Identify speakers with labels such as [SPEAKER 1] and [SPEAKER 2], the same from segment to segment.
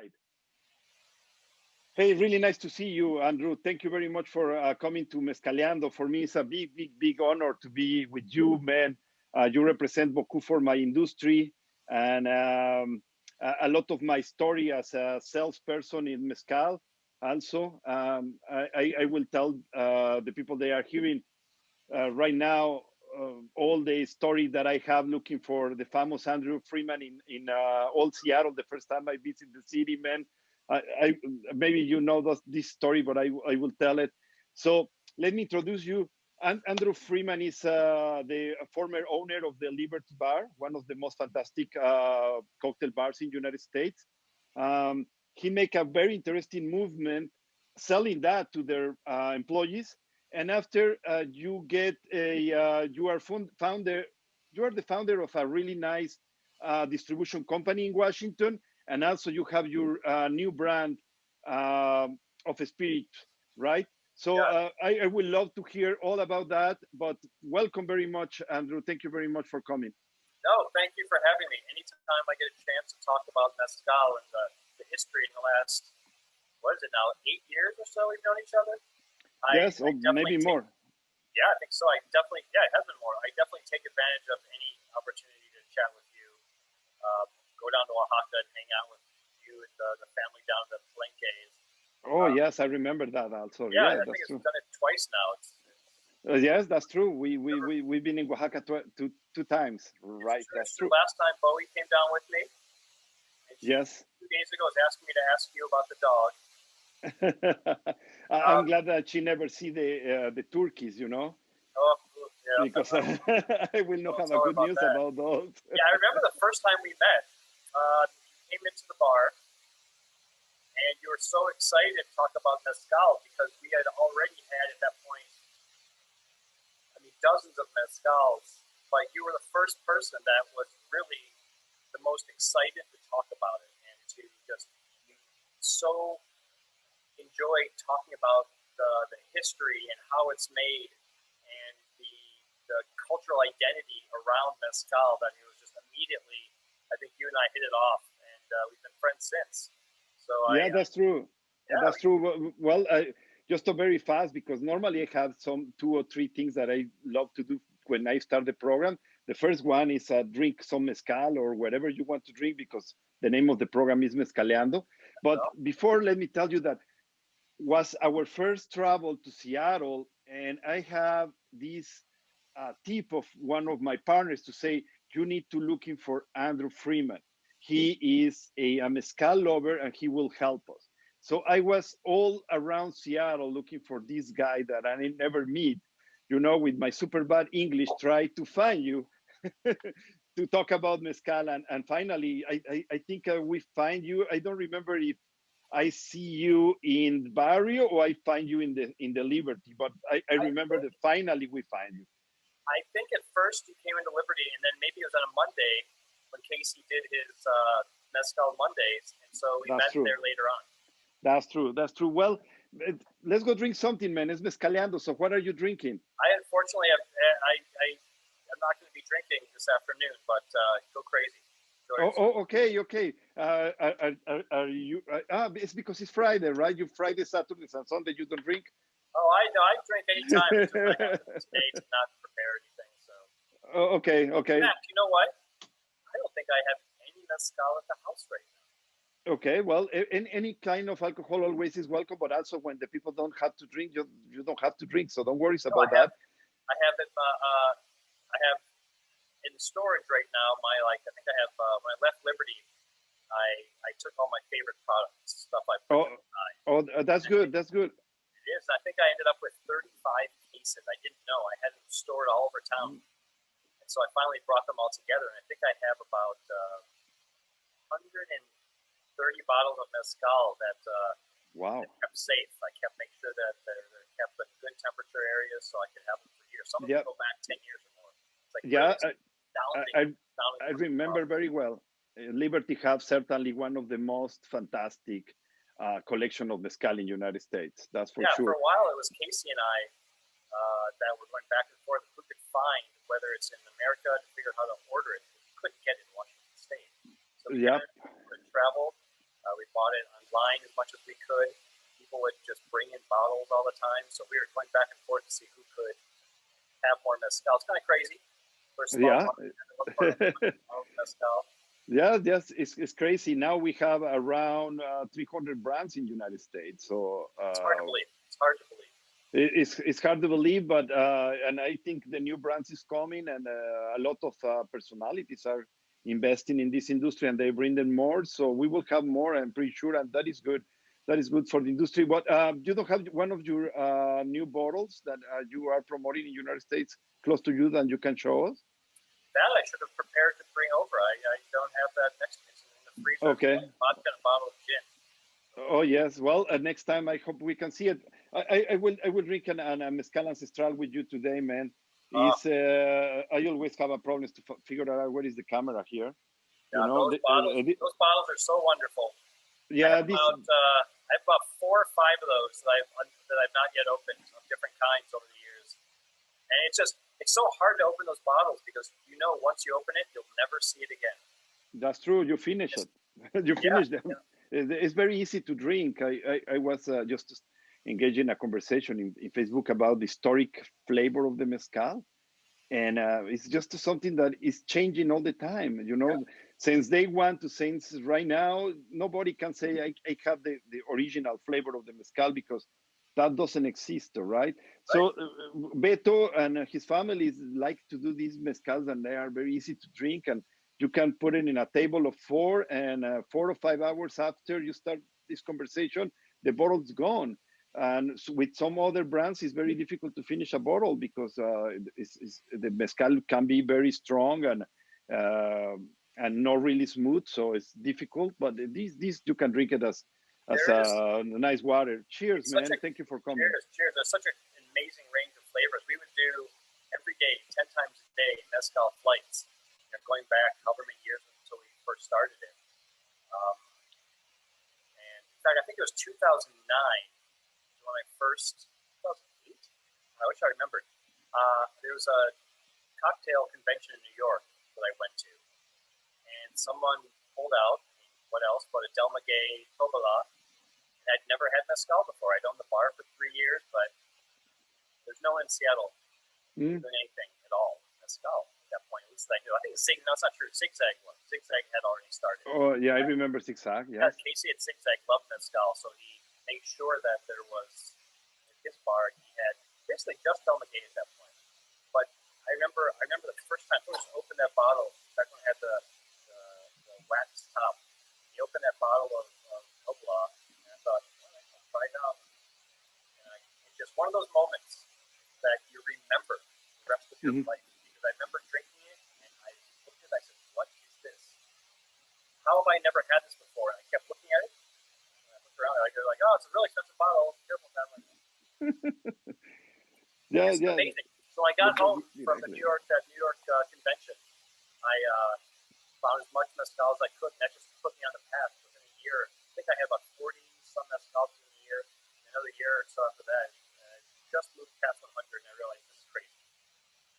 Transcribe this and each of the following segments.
[SPEAKER 1] side. Hey, really nice to see you, Andrew. Thank you very much for coming to Mezcaleando. For me, it's a big, big, big honor to be with you, man. You represent Boku for my industry and a lot of my story as a salesperson in Mezcal. Also, I will tell the people they are hearing right now all the story that I have looking for the famous Andrew Friedman in old Seattle. The first time I visit the city, man. I maybe you know this story, but I will tell it. So let me introduce you. Andrew Freeman is the former owner of the Liberty Bar, one of the most fantastic cocktail bars in the United States. He make a very interesting movement selling that to their employees. And after you get you are founder, you are the founder of a really nice distribution company in Washington, and also you have your new brand of spirit, right? So
[SPEAKER 2] Yeah.
[SPEAKER 1] I would love to hear all about that. But welcome very much, Andrew. Thank you very much for coming.
[SPEAKER 2] No, thank you for having me. Anytime I get a chance to talk about mezcal and the history in the last, what is it now, 8 years or so we've known each other.
[SPEAKER 1] Yes,
[SPEAKER 2] I
[SPEAKER 1] or
[SPEAKER 2] definitely
[SPEAKER 1] maybe
[SPEAKER 2] take,
[SPEAKER 1] more.
[SPEAKER 2] yeah, I think so. I definitely, yeah, it has been more. I definitely take advantage of any opportunity to chat with you. Go down to Oaxaca and hang out with you and the family down at the Palenques.
[SPEAKER 1] Oh yes, I remember that also.
[SPEAKER 2] Yeah,
[SPEAKER 1] Yeah,
[SPEAKER 2] I think
[SPEAKER 1] that's
[SPEAKER 2] it's
[SPEAKER 1] true.
[SPEAKER 2] done it twice now.
[SPEAKER 1] Yes, that's true.
[SPEAKER 2] Never,
[SPEAKER 1] We've been in Oaxaca two times.
[SPEAKER 2] it's
[SPEAKER 1] Right,
[SPEAKER 2] true.
[SPEAKER 1] that's
[SPEAKER 2] It's true.
[SPEAKER 1] true.
[SPEAKER 2] Last time Bowie came down with me, and she
[SPEAKER 1] Yes.
[SPEAKER 2] 2 days ago was asking me to ask you about the dog.
[SPEAKER 1] I'm
[SPEAKER 2] Um,
[SPEAKER 1] glad that she never see the turkeys,
[SPEAKER 2] oh, yeah,
[SPEAKER 1] because I will not
[SPEAKER 2] don't
[SPEAKER 1] have a
[SPEAKER 2] tell her
[SPEAKER 1] good
[SPEAKER 2] about
[SPEAKER 1] news
[SPEAKER 2] that.
[SPEAKER 1] about those.
[SPEAKER 2] Yeah, I remember the first time we met. You came into the bar, and you were so excited to talk about mezcal because we had already had at that point, I mean, dozens of mezcals, but you were the first person that was really the most excited to talk about it and to just so enjoy talking about the history and how it's made and the cultural identity around mezcal that it was just immediately, I think you and I hit it off, and we've been friends since. So
[SPEAKER 1] Yeah, that's true.
[SPEAKER 2] yeah,
[SPEAKER 1] That's true. Well, just very fast because normally I have some 2 or 3 things that I love to do when I start the program. The first one is drink some mezcal or whatever you want to drink because the name of the program is Mezcaleando. But
[SPEAKER 2] no,
[SPEAKER 1] before, let me tell you that was our first travel to Seattle, and I have this tip of one of my partners to say you need to looking for Andrew Freeman. He is a mezcal lover, and he will help us. So I was all around Seattle looking for this guy that I never meet. With my super bad English, try to find you to talk about mezcal, and finally, I think we find you. I don't remember if I see you in Barrio or I find you in the Liberty. But I
[SPEAKER 2] I
[SPEAKER 1] remember
[SPEAKER 2] think
[SPEAKER 1] that finally we find you.
[SPEAKER 2] I think at first you came into Liberty, and then maybe it was on a Monday when Casey did his mezcal Mondays, and so we
[SPEAKER 1] That's
[SPEAKER 2] met
[SPEAKER 1] true.
[SPEAKER 2] there later on.
[SPEAKER 1] That's true. That's true. Well, let's go drink something, man. It's mezcaleando. So what are you drinking?
[SPEAKER 2] I unfortunately have I'm not going to be drinking this afternoon, but go crazy. Enjoy
[SPEAKER 1] Oh,
[SPEAKER 2] yourself.
[SPEAKER 1] oh, okay. Are you? It's because it's Friday, right? You Friday, Saturday, and Sunday you don't drink.
[SPEAKER 2] Oh, I know. I drink anytime. It's just I have today to not prepare anything. So,
[SPEAKER 1] Oh, okay,
[SPEAKER 2] in
[SPEAKER 1] okay.
[SPEAKER 2] fact, you know what? I don't think I have any mezcal at the house right now.
[SPEAKER 1] Okay, well, any kind of alcohol always is welcome, but also when the people don't have to drink, you don't have to drink. So don't worry
[SPEAKER 2] No,
[SPEAKER 1] about that.
[SPEAKER 2] I have it. I have in storage right now. I think I have when I left Liberty, I took all my favorite products, stuff I put
[SPEAKER 1] Oh,
[SPEAKER 2] to the side.
[SPEAKER 1] oh, that's
[SPEAKER 2] I
[SPEAKER 1] good.
[SPEAKER 2] think
[SPEAKER 1] That's good.
[SPEAKER 2] it is. I think I ended up with 35 cases. I didn't know. I had them stored all over town, and so I finally brought them all together. And I think I have about 130 bottles of mezcal that
[SPEAKER 1] Wow.
[SPEAKER 2] kept safe. I kept making sure that they're kept in good temperature areas so I could have them for years. Some of them
[SPEAKER 1] Yeah,
[SPEAKER 2] go back 10 years or more. It's like really
[SPEAKER 1] yeah. I,
[SPEAKER 2] astounding,
[SPEAKER 1] I,
[SPEAKER 2] astounding
[SPEAKER 1] I
[SPEAKER 2] what they
[SPEAKER 1] remember
[SPEAKER 2] produce.
[SPEAKER 1] very well. Liberty have certainly one of the most fantastic collection of mezcal in United States. That's for
[SPEAKER 2] Yeah, for
[SPEAKER 1] sure.
[SPEAKER 2] a while it was Casey and I that were going back and forth who could find whether it's in America to figure out how to order it. We couldn't get it in Washington State. So we did
[SPEAKER 1] Yep.
[SPEAKER 2] it. We traveled. We bought the time. So we were going back and forth to see who could have more mezcal. It's kind of crazy. We're a small
[SPEAKER 1] Yeah.
[SPEAKER 2] of mezcal.
[SPEAKER 1] Yeah, yes, it's crazy. Now we have around 300 brands in the United States. So
[SPEAKER 2] It's hard to believe. It's hard to believe.
[SPEAKER 1] it's hard to believe, but and I think the new brands is coming, and a lot of personalities are investing in this industry, and they bring them more. So we will have more. I'm pretty sure, and that is good. That is good for the industry. But you don't have one of your new bottles that you are promoting in the United States close to you that you can show us?
[SPEAKER 2] That I should have prepared to bring over. I don't have that next to me. It's in the freezer.
[SPEAKER 1] Okay.
[SPEAKER 2] Vodka and a bottle of gin.
[SPEAKER 1] Oh yes. Well, next time I hope we can see it. I will drink an mezcal ancestral with you today, man. Is I always have a problem to figure out where is the camera here. You
[SPEAKER 2] Yeah,
[SPEAKER 1] know,
[SPEAKER 2] those bottles are so wonderful.
[SPEAKER 1] yeah. This
[SPEAKER 2] I have about 4 or 5 of those that I've not yet opened of different kinds over the years, and it's so hard to open those bottles because once you open it, you'll never see it again.
[SPEAKER 1] that's true. You finish it. You finish them.
[SPEAKER 2] Yeah.
[SPEAKER 1] It's very easy to drink. I was just engaged in a conversation in Facebook about the historic flavor of the mezcal, and it's just something that is changing all the time. You know, since day one to since right now, nobody can say I have the original flavor of the mezcal because that doesn't exist, right? So Beto and his family like to do these mezcals, and they are very easy to drink, and you can put it in a table of 4, and 4 or 5 hours after you start this conversation, the bottle's gone. And with some other brands, it's very difficult to finish a bottle because the mezcal can be very strong uh, and not really smooth, so it's difficult. But these you can drink it as nice water. Cheers, man! Thank you for coming.
[SPEAKER 2] Cheers! There's such an amazing range of flavors. We would do every day, 10 times a day, mezcal flights. Going back however many years until we first started it. And in fact, I think it was 2009 when I first, 2008? I wish I remembered. There was a cocktail convention in New York that I went to, and someone pulled out, what else, but a Del Maguey Tobola. I'd never had mezcal before. I'd owned the bar for 3 years, but there's no one in Seattle doing anything at all mezcal at that point. At least I knew. I think no, it's not true. Zigzag was. Zigzag had already started.
[SPEAKER 1] Oh yeah, I remember Zigzag. Yeah.
[SPEAKER 2] Casey at Zigzag loved mezcal, so he made sure that there was in his bar. He had basically just Del Maguey at that point. But I remember the first time he opened that bottle. Back when I had the wax top, he opened that bottle of Obla, and I thought, I'll try it out. And it's just one of those moments that you remember the rest of your life. Because I remember drinking it, and I looked at it, I said, what is this? How have I never had this before? And I kept looking at it, and I looked around, and I go like, oh, it's a really expensive bottle. Careful, that one. It's amazing. So I got home from the New York convention. I found as much mezcal as I could, and that just put me on the path. Within a year, I think I had about 40 some mezcals in a year. Another year or so after that, just moved past 100, and I realized this is crazy.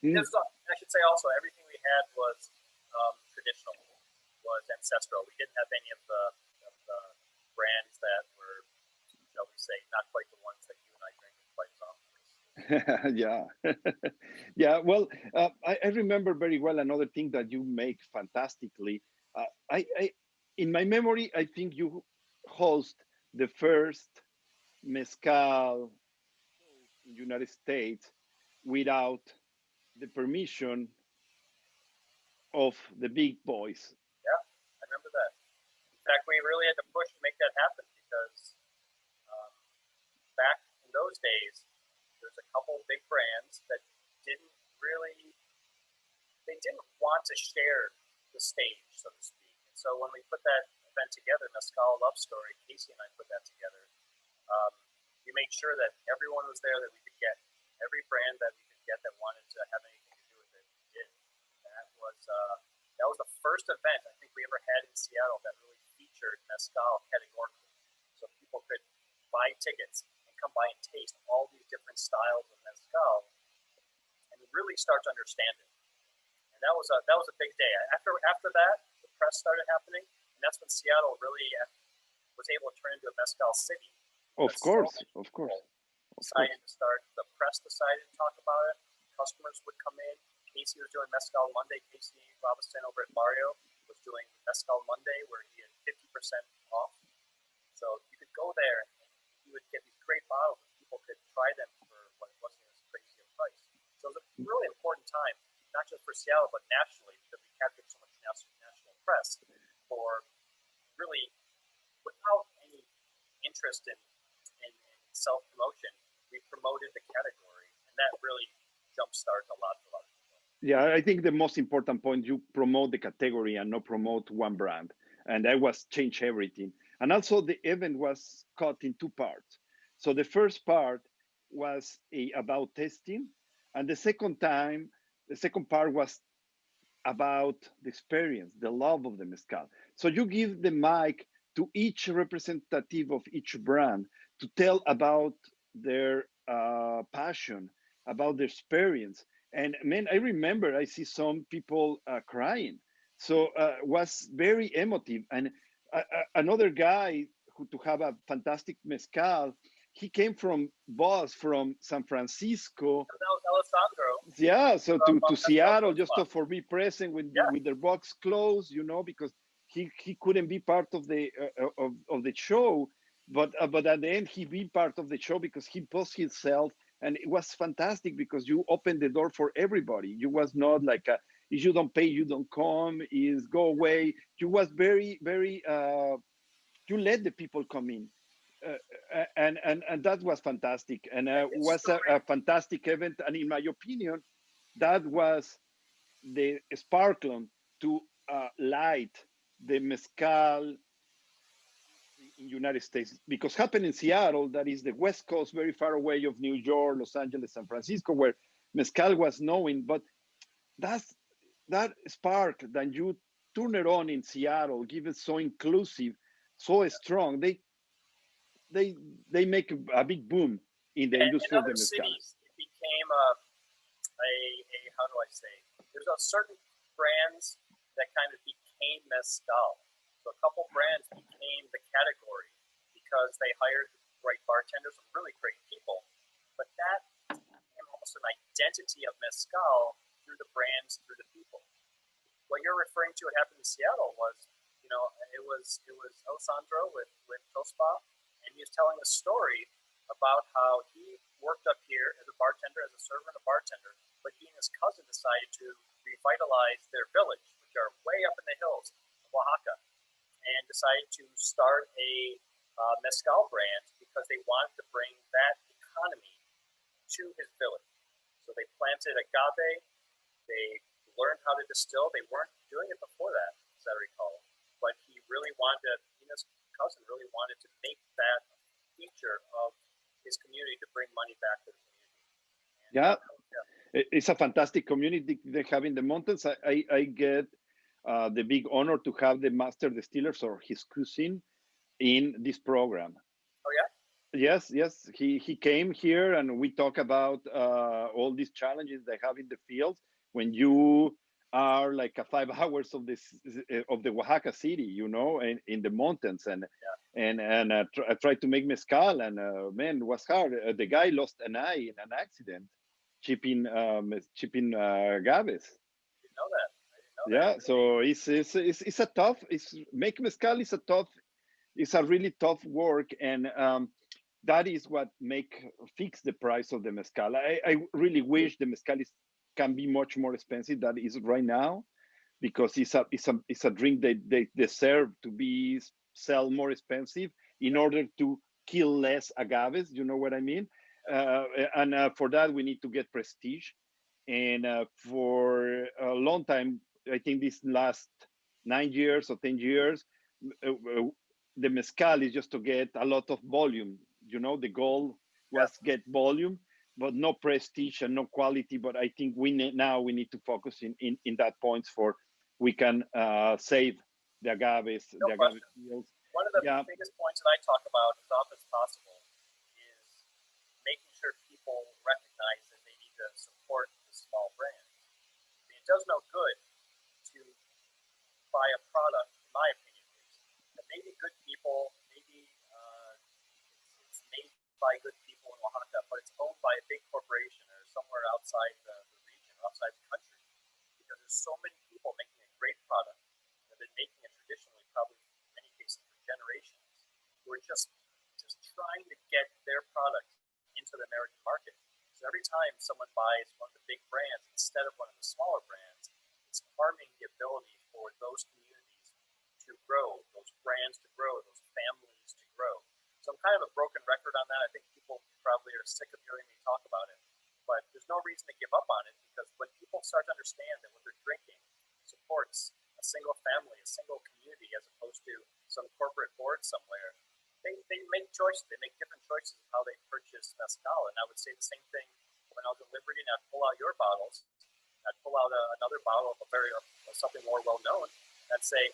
[SPEAKER 2] I should say also, everything we had was traditional, was ancestral. We didn't have any of the brands that were, shall we say, not quite the ones that you and I drink quite as often.
[SPEAKER 1] Yeah. Yeah. Well, I remember very well another thing that you make fantastically. In my memory, I think you host the first mezcal in the United States without the permission of the big boys.
[SPEAKER 2] Yeah, I remember that. In fact, we really had to push to make that happen because back in those days, there's a couple of big brands that didn't want to share the stage, so to speak. And so when we put that event together, Mezcal Love Story, Casey and I put that together, we made sure that everyone was there that we could get. Every brand that we could get that wanted to have anything to do with it, we did. That was the first event I think we ever had in Seattle that really featured mezcal categorically. So people could buy tickets and come by and taste all these different styles of mezcal and really start to understand it. And that was a big day. After that, the press started happening, and that's when Seattle really was able to turn into a mezcal city.
[SPEAKER 1] Of course.
[SPEAKER 2] decided to start, the press decided to talk about it. Customers would come in. Casey was doing Mezcal Monday. Casey Robinson over at Barrio was doing Mezcal Monday, where he had 50% off. So you could go there and you would get these great bottles, and people could try them for what wasn't as crazy a price. So it was a really important time, not just for Seattle, but nationally, because we captured so much national press for really without any interest in self-promotion. We promoted the category, and that really jump-started a lot of people.
[SPEAKER 1] Yeah, I think the most important point, you promote the category and not promote one brand. And that was change everything. And also the event was cut in two parts. So the first part was about testing. And the second part was about the experience, the love of the mezcal. So you give the mic to each representative of each brand to tell about their passion, about their experience. And man, I remember I see some people crying. So was very emotive. And another guy who to have a fantastic mezcal, he came from from San Francisco.
[SPEAKER 2] That was Alessandro.
[SPEAKER 1] Yeah, so to Seattle just for be present with their box closed, because he couldn't be part of the show, but at the end he be part of the show because he posted himself, and it was fantastic because you opened the door for everybody. You was not like if you don't pay, you don't come. Is go away. You was very you let the people come in. And that was fantastic, and was a fantastic event. And in my opinion, that was the sparkle to light the mezcal in United States, because happened in Seattle, that is the West Coast, very far away of New York, Los Angeles, San Francisco, where mezcal was known. But that's that spark that you turn it on in Seattle, give it so inclusive, so strong. They make a big boom in the industry of the mezcal.
[SPEAKER 2] Cities, it became a how do I say? There's a certain brands that kind of became mezcal. So a couple brands became the category because they hired great bartenders and really great people. But that became almost an identity of mezcal through the brands, through the people. What you're referring to, what happened in Seattle was, it was Alessandro with Tospa, and he was telling a story about how he worked up here as a bartender, as a server and a bartender, but he and his cousin decided to revitalize their village, which are way up in the hills of Oaxaca, and decided to start a mezcal brand because they wanted to bring that economy to his village. So they planted agave, they learned how to distill. They weren't doing it before that, as I recall, but he really wanted to, his cousin really wanted to make that feature of his community to bring money back to the community. And,
[SPEAKER 1] it's a fantastic community they have in the mountains. I get the big honor to have the master distillers or his cousin in this program.
[SPEAKER 2] Oh yeah.
[SPEAKER 1] Yes, he came here and we talk about all these challenges they have in the field when you are like 5 hours of the Oaxaca city, and in the mountains, and I tried to make mezcal, and man, it was hard. The guy lost an eye in an accident shipping agaves.
[SPEAKER 2] Didn't know that.
[SPEAKER 1] Yeah, so it's a tough. Make mezcal is it's a really tough work, and that is what fix the price of the mezcal. I really wish the mezcal can be much more expensive than it is right now, because it's a drink that they deserve to be sell more expensive in order to kill less agaves. You know what I mean? And for that we need to get prestige, and for a long time, I think this last 9 years or 10 years, the mezcal is just to get a lot of volume. The goal was get volume, but no prestige and no quality. But I think we need to focus in that points for we can save the agaves.
[SPEAKER 2] No question. One of the biggest points that I talk about as often as possible is making sure people recognize that they need to support the small brands. I mean, it does no good to buy a product, in my opinion, that maybe good people, maybe it's made by good people in Oaxaca, but owned by a big corporation or somewhere outside the region, outside the country, because there's so many people making a great product that have been making it traditionally, probably in many cases for generations, who are just trying to get their product into the American market. So every time someone buys one of the big brands instead of one of the smaller brands, it's harming the ability for those communities to grow, those brands to grow, those families to grow. So I'm kind of a broken record on that. I think people probably are sick of hearing me talk about it, but there's no reason to give up on it, because when people start to understand that what they're drinking supports a single family, a single community, as opposed to some corporate board somewhere, they make choices. They make different choices of how they purchase mezcal. And I would say the same thing when I was at Liberty, and I'd pull out your bottles. I'd pull out another bottle of something more well known, and say,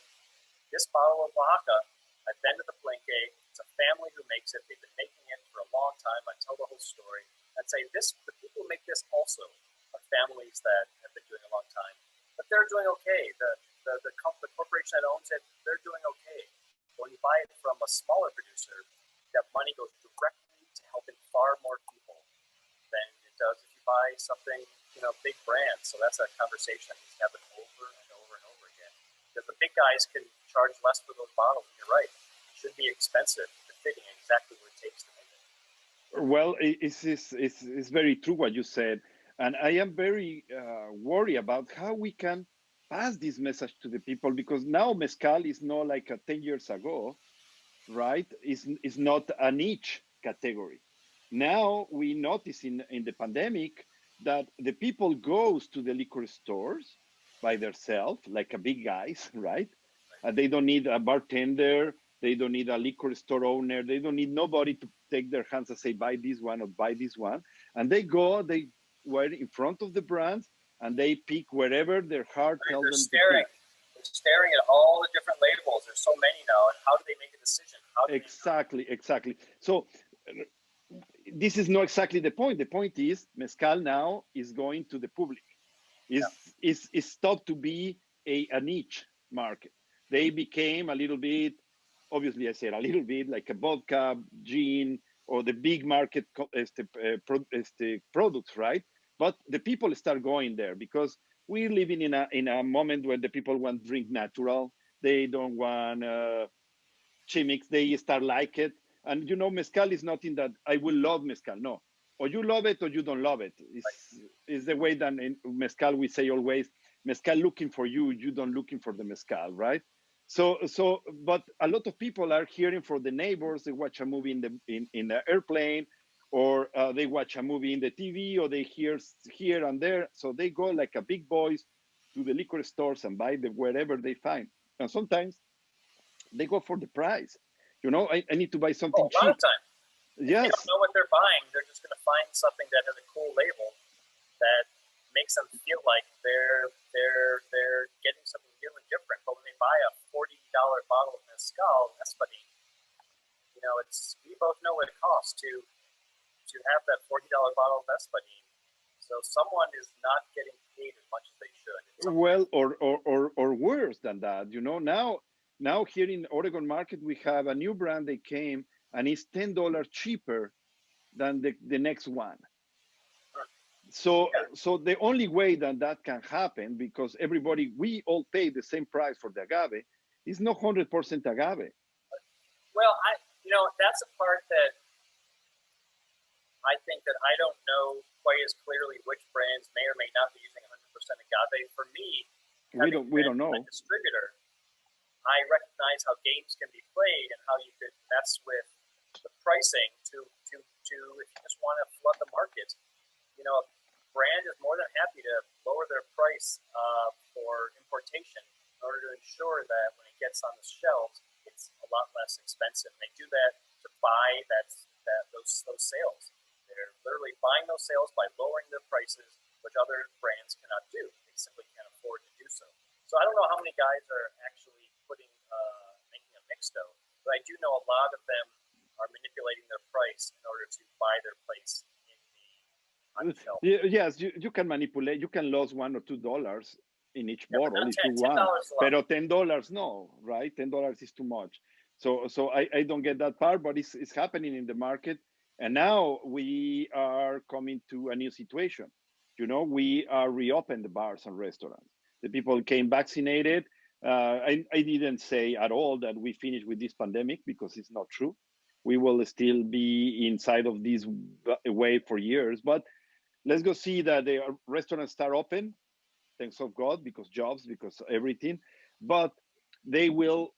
[SPEAKER 2] this bottle of Oaxaca, I've been to the Palenque. It's a family who makes it. They've been making it for a long time. I tell the whole story. I'd say the people who make this also are families that have been doing it a long time, but they're doing okay. The corporation that owns it, they're doing okay. When you buy it from a smaller producer, that money goes directly to helping far more people than it does if you buy something, big brand. So that's a conversation that needs to happen over and over and over again. Because the big guys can charge less for those bottles. You're right. It should be expensive, but fitting exactly what it takes to make it.
[SPEAKER 1] Well, it's very true what you said. And I am very worried about how we can pass this message to the people, because now mezcal is not like 10 years ago, right? Is not a niche category. Now we notice in the pandemic that the people goes to the liquor stores by themselves, like a big guys, right? They don't need a bartender. They don't need a liquor store owner. They don't need nobody to take their hands and say, buy this one or buy this one. And they were in front of the brands, and they pick wherever their heart
[SPEAKER 2] Right,
[SPEAKER 1] tells
[SPEAKER 2] they're
[SPEAKER 1] them to
[SPEAKER 2] staring.
[SPEAKER 1] pick.
[SPEAKER 2] They're staring at all the different labels. There's so many now, and how do they make a decision? How do they know?
[SPEAKER 1] Exactly. So this is not exactly the point. The point is mezcal now is going to the public.
[SPEAKER 2] Yeah.
[SPEAKER 1] Is stopped to be a niche market. They became a little bit, obviously I said a little bit, like a vodka, gin, or the big market products, right? But the people start going there because we're living in a moment where the people want to drink natural. They don't want chimics. They start like it. And mezcal is not in that I will love mezcal. No, or you love it or you don't love it. It's the way that in mezcal we say always, mezcal looking for you, you don't looking for the mezcal, right? But a lot of people are hearing for the neighbors. They watch a movie in the airplane, or they watch a movie in the TV, or they hear here and there. So they go like a big boys to the liquor stores and buy wherever they find. And sometimes they go for the price. I need to buy something
[SPEAKER 2] A lot of
[SPEAKER 1] cheap.
[SPEAKER 2] times, if they don't
[SPEAKER 1] Yes,
[SPEAKER 2] know what they're buying, they're just going to find something that has a cool label that makes them feel like they're getting something new and different. But when they buy a $40 bottle of mezcal, espadín, we both know what it costs to have that $40 bottle of espadín. So someone is not getting paid as much as they should.
[SPEAKER 1] well, or worse than that. Now here in Oregon market, we have a new brand that came, and it's $10 cheaper than the next one. So
[SPEAKER 2] Yeah.
[SPEAKER 1] so the only way that can happen, because we all pay the same price for the agave, is not 100% agave.
[SPEAKER 2] Well, that's a part that I think that I don't know quite as clearly which brands may or may not be using 100% agave. For me,
[SPEAKER 1] We
[SPEAKER 2] having
[SPEAKER 1] don't
[SPEAKER 2] been
[SPEAKER 1] know.
[SPEAKER 2] a distributor, I recognize how games can be played and how you could mess with the pricing to if you just want to flood the market. A brand is more than happy to lower their price for importation in order to ensure that when it gets on the shelves, it's a lot less expensive. And they do that to buy those sales. They're literally buying those sales by lowering their prices, which other brands cannot do. They simply can't afford to do so. So I don't know how many guys are actually making a mix dough, but I do know a lot of them are manipulating their price in order to buy their place on the shelf.
[SPEAKER 1] Yes, you can manipulate. You can lose $1 or $2 in each
[SPEAKER 2] Yeah, but
[SPEAKER 1] bottle
[SPEAKER 2] not
[SPEAKER 1] if you
[SPEAKER 2] 10.
[SPEAKER 1] want.
[SPEAKER 2] $10 is a lot.
[SPEAKER 1] But $10, no, right? $10 is too much. So I don't get that part, but it's happening in the market. And now we are coming to a new situation. We are reopened the bars and restaurants. The people came vaccinated. I didn't say at all that we finished with this pandemic, because it's not true. We will still be inside of this way for years. But let's go see that the restaurants start open, thanks of God, because jobs, because everything. But they will,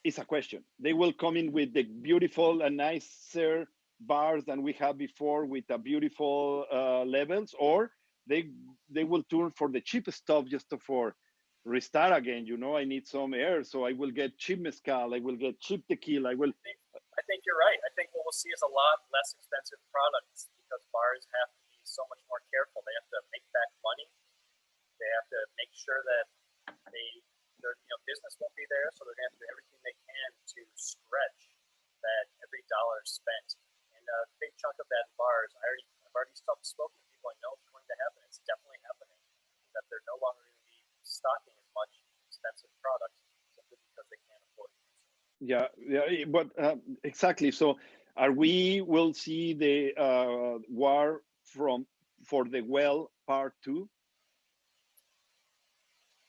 [SPEAKER 1] it's a question. They will come in with the beautiful and nicer bars than we had before, with a beautiful levels, or they they will turn for the cheap stuff just for restart again. I need some air, so I will get cheap mezcal, I will get cheap tequila, I will.
[SPEAKER 2] I think you're right. I think what we'll see is a lot less expensive products because bars have to be so much more careful. They have to make back money. They have to make sure that their business won't be there, so they're going to have to do everything they can to stretch that every dollar spent. And a big chunk of that in bars, I've already spoken to people. I know it's going to happen. It's definitely happening. That they're no longer going to be stocking as much expensive products simply because they can't afford it.
[SPEAKER 1] Yeah, but exactly. So, are we will see the war from for the well part two?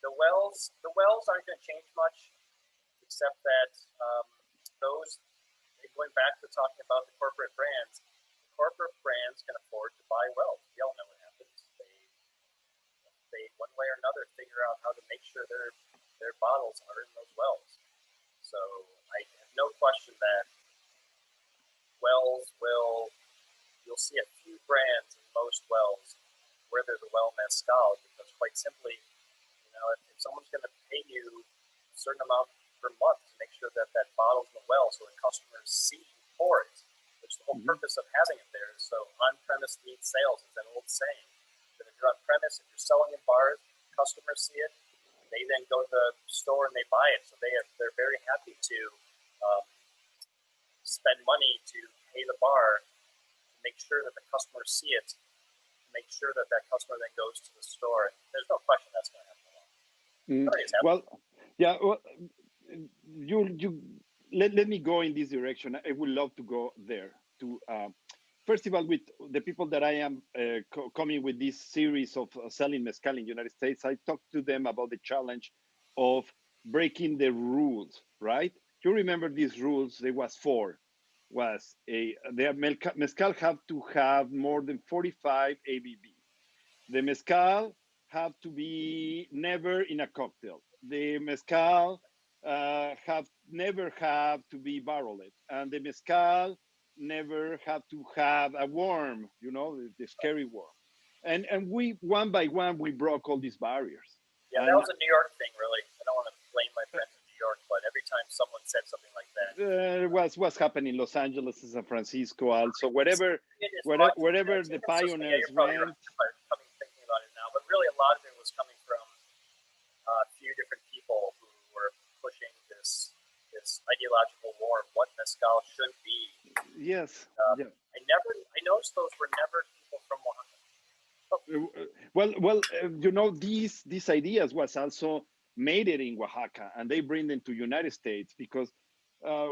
[SPEAKER 2] The wells aren't going to change much, except that those going back to talking about the corporate brands can afford to buy wells. We all know what happens. They one way or another figure out how to make sure their bottles are in those wells. So I have no question that wells will you'll see a few brands in most wells where there's a well mezcal, because quite simply, if someone's going to pay you a certain amount per month to make sure that that bottle's in the well so that customers see you pour it, which the whole purpose of having it there is so on-premise leads sales. It's an old saying that if you're on-premise, if you're selling in bars, customers see it, they then go to the store and they buy it. So they're very happy to spend money to pay the bar to make sure that the customers see it, to make sure that that customer then goes to the store. There's no question that's going to happen.
[SPEAKER 1] Well, yeah. Well, you let me go in this direction. I would love to go there. To first of all, with the people that I am coming with this series of selling mezcal in the United States, I talked to them about the challenge of breaking the rules. Right? You remember these rules? There was four. Was a the mezcal have to have more than 45 ABV. The mezcal have to be never in a cocktail. The mezcal have never have to be barreled, and the mezcal never have to have a worm. The scary worm. And we one by one we broke all these barriers.
[SPEAKER 2] Yeah, that
[SPEAKER 1] And
[SPEAKER 2] was a New York thing, really. I don't want to blame my friends in New York, but every time someone said something like that,
[SPEAKER 1] what's happening in Los Angeles and San Francisco also, wherever the
[SPEAKER 2] yeah,
[SPEAKER 1] pioneers
[SPEAKER 2] you're probably
[SPEAKER 1] went.
[SPEAKER 2] right. Coming thinking about it now, but really a lot of it was coming from a few different people who were pushing this ideological war of what mezcal should be.
[SPEAKER 1] Yes. Yeah.
[SPEAKER 2] I noticed those were never people from Oaxaca.
[SPEAKER 1] Well, these ideas was also made it in Oaxaca, and they bring them to United States because uh,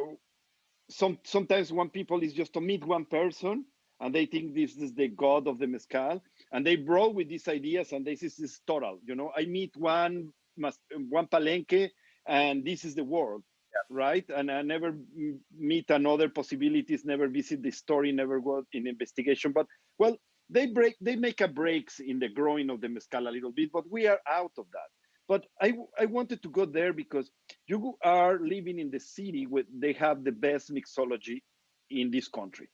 [SPEAKER 1] sometimes one people is just to meet one person, and they think this is the god of the mezcal, and they brought with these ideas, and this is total. I meet one palenque, and this is the world,
[SPEAKER 2] Yeah.
[SPEAKER 1] right? And I never meet another possibilities, never visit the story, never go in investigation. But well, they make a breaks in the growing of the mezcal a little bit, but we are out of that. But I wanted to go there because you are living in the city where they have the best mixology in this country,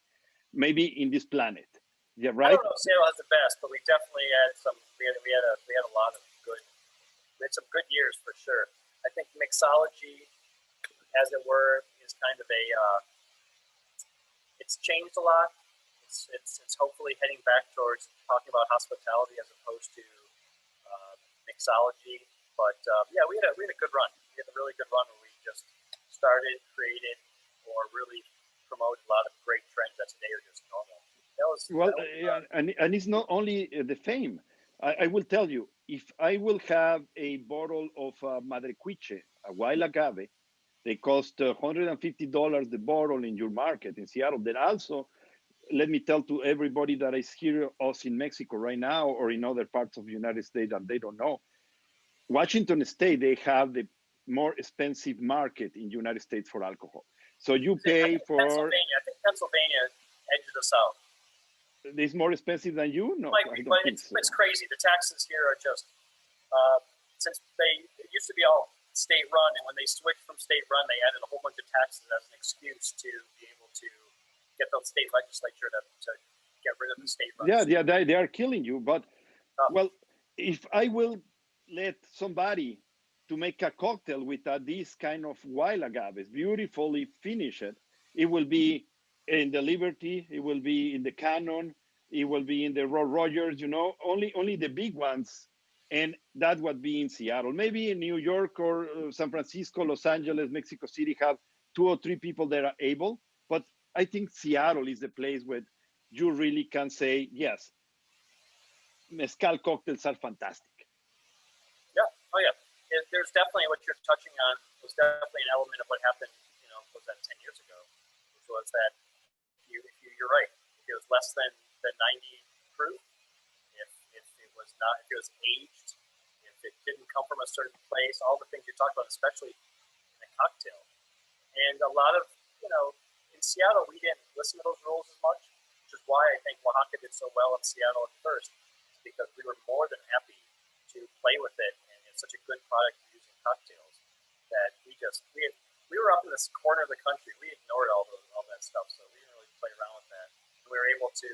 [SPEAKER 1] maybe in this planet. Yeah,
[SPEAKER 2] I
[SPEAKER 1] right.
[SPEAKER 2] don't know if Seattle has the best, but we definitely had some. We had a lot of good. We had some good years for sure. I think mixology, as it were, is kind of a. It's changed a lot. It's hopefully heading back towards talking about hospitality as opposed to mixology. But yeah, we had a good run. We had a really good run where we just started, created, or really promoted a lot of great trends that today are just normal.
[SPEAKER 1] And it's not only the fame. I will tell you, if I will have a bottle of Madrecuiche, a wild agave, they cost $150 the bottle in your market in Seattle. Then also let me tell to everybody that is here, us in Mexico right now, or in other parts of the United States that they don't know, Washington State, they have the more expensive market in the United States for alcohol. So you pay for...
[SPEAKER 2] Pennsylvania. I think Pennsylvania edges us out.
[SPEAKER 1] It's more expensive than you? No,
[SPEAKER 2] I don't think so. It's crazy. The taxes here are just, since it used to be all state run, and when they switched from state run, they added a whole bunch of taxes as an excuse to be able to get the state legislature to get rid of the state run.
[SPEAKER 1] Yeah, they are killing you. But, well, if I will let somebody to make a cocktail with this kind of wild agaves, beautifully finished, it will be in the Liberty, it will be in the Canon, it will be in the Rogers, you know, only the big ones. And that would be in Seattle. Maybe in New York or San Francisco, Los Angeles, Mexico City have 2 or 3 people that are able. But I think Seattle is the place where you really can say, yes, mezcal cocktails are fantastic.
[SPEAKER 2] Yeah, oh yeah. There's definitely what you're touching on was definitely an element of what happened, was that 10 years ago, which was that you're right. If it was less than 90 proof, if it was not, if it was aged, if it didn't come from a certain place, all the things you talked about, especially in a cocktail. And a lot of, in Seattle, we didn't listen to those rules as much, which is why I think Oaxaca did so well in Seattle at first, because we were more than happy to play with it, and it's such a good product to use in cocktails that we were up in this corner of the country. We ignored all that stuff, so we didn't really play around with that. And we were able to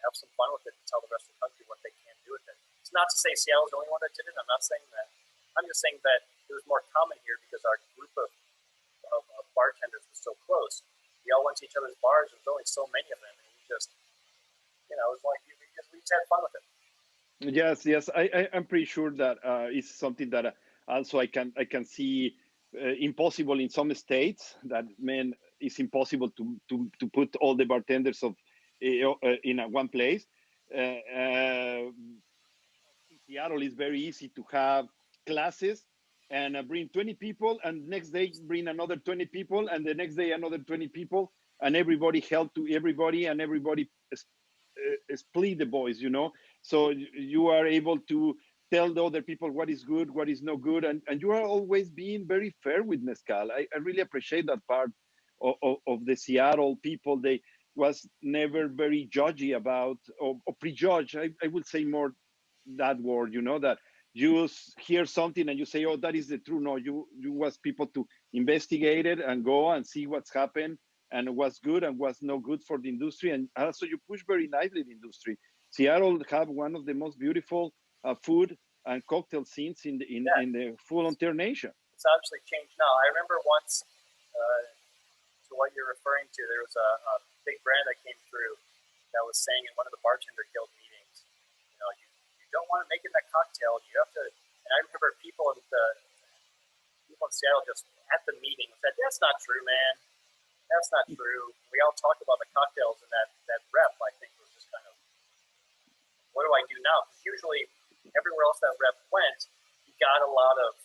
[SPEAKER 2] have some fun with it and tell the rest of the country what they can do with it. It's not to say Seattle's the only one that did it. I'm not saying that. I'm just saying that it was more common here because our group of bartenders was so close. We all went to each other's bars. There was only so many of them, and we just, it was like we just had fun with it.
[SPEAKER 1] Yes, I'm pretty sure that it's something that also I can see impossible in some states. That it's impossible to put all the bartenders of in one place. In Seattle, it's very easy to have classes and bring 20 people, and next day bring another 20 people, and the next day another 20 people, and everybody help to everybody, and everybody split the boys, so you are able to tell the other people what is good, what is not good, and you are always being very fair with mezcal. I really appreciate that part of the Seattle people. They was never very judgy about or prejudge. I would say more that word, that you hear something and you say, oh, that is the truth. No, you was people to investigate it and go and see what's happened and what's good and what's not good for the industry. And also you push very nicely the industry. Seattle have one of the most beautiful food and cocktail scenes in the full entire nation.
[SPEAKER 2] It's obviously changed now. I remember once, to what you're referring to, there was a big brand that came through that was saying in one of the bartender guild meetings, you don't want to make it that cocktail. You have to. And I remember people in Seattle just at the meeting said, "That's not true, man. That's not true." We all talked about the cocktails, and that rep, I think, was just kind of, what do I do now? Because usually everywhere else that rep went, he got a lot of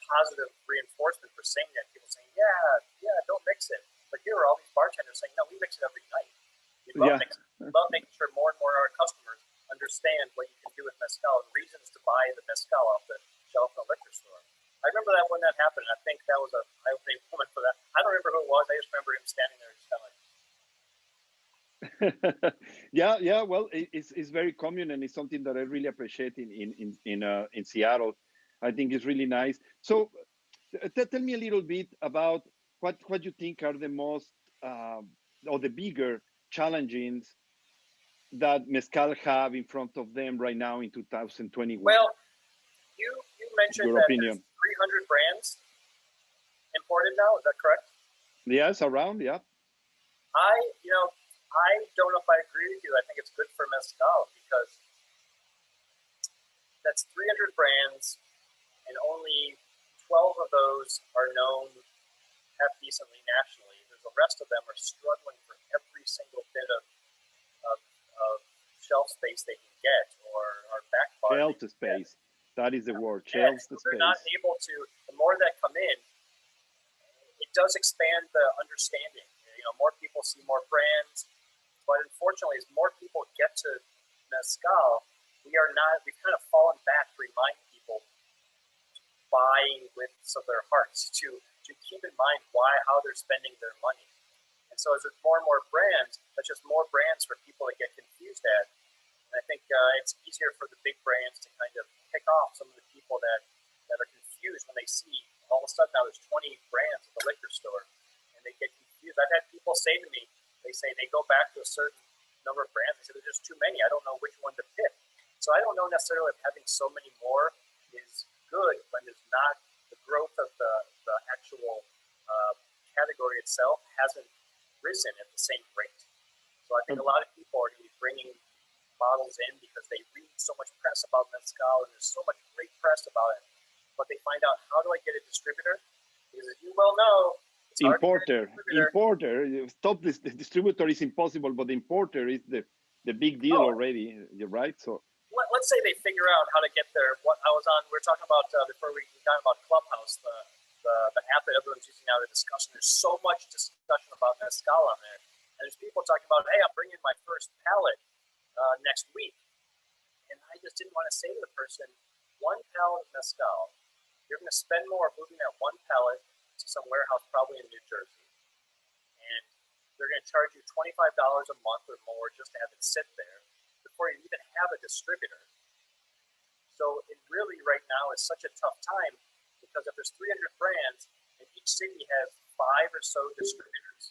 [SPEAKER 2] positive reinforcement for saying that. People saying, yeah, don't mix it. But here are all these bartenders saying, no, we mix it every night. We love making sure more and more of our customers understand what you can do with mezcal and reasons to buy the mezcal off the shelf in a liquor store. I remember that when that happened. I think that was a eye-opening moment for that. I don't remember who it was. I just remember him standing there just kind of like.
[SPEAKER 1] Yeah. Well, it's very common, and it's something that I really appreciate in Seattle. I think it's really nice. So, tell me a little bit about what you think are the most or the bigger challenges that mezcal have in front of them right now in 2021.
[SPEAKER 2] Well, you mentioned that there's 300 brands imported now. Is that correct?
[SPEAKER 1] Yes, around. Yeah.
[SPEAKER 2] I don't know if I agree with you. I think it's good for mezcal because that's 300 brands, and only 12 of those are known half decently nationally. The rest of them are struggling for every single bit of shelf space they can get or back bar.
[SPEAKER 1] Shelf space. That is the word. Shelf space.
[SPEAKER 2] They're not able to. The more that come in, it does expand the understanding. More people see more brands, But unfortunately, as more people get to mezcal, we've kind of fallen back to remind people buying with of their hearts to keep in mind how they're spending their money. And so as there's more and more brands, that's just more brands for people to get confused at. And I think it's easier for the big brands to kind of pick off some of the people that are confused when they see all of a sudden now there's 20 brands at the liquor store, and they get confused. I've had people say to me, they say they go back to a certain number of brands. They say there's just too many. I don't know which one to pick. So I don't know necessarily if having so many more is good when there's not the growth of the actual category itself hasn't risen at the same rate. So I think a lot of people are going to be bringing bottles in because they read so much press about mezcal and there's so much great press about it, but they find out, how do I get a distributor? Because as you well know, it's
[SPEAKER 1] importer. Stop this. The distributor is impossible, but the importer is the big deal already. You're right. So
[SPEAKER 2] let's say they figure out how to get there. What I was on, we were talking about before we got about Clubhouse, the app that everyone's using now to discuss. There's so much discussion about mezcal on there, and there's people talking about, hey, I'm bringing my first pallet next week, and I just didn't want to say to the person, one pallet of mezcal, you're going to spend more moving that one pallet to some warehouse, probably in New Jersey, and they're going to charge you $25 a month or more just to have it sit there before you even have a distributor. So it really right now is such a tough time, because if there's 300 brands and each city has 5 or so distributors,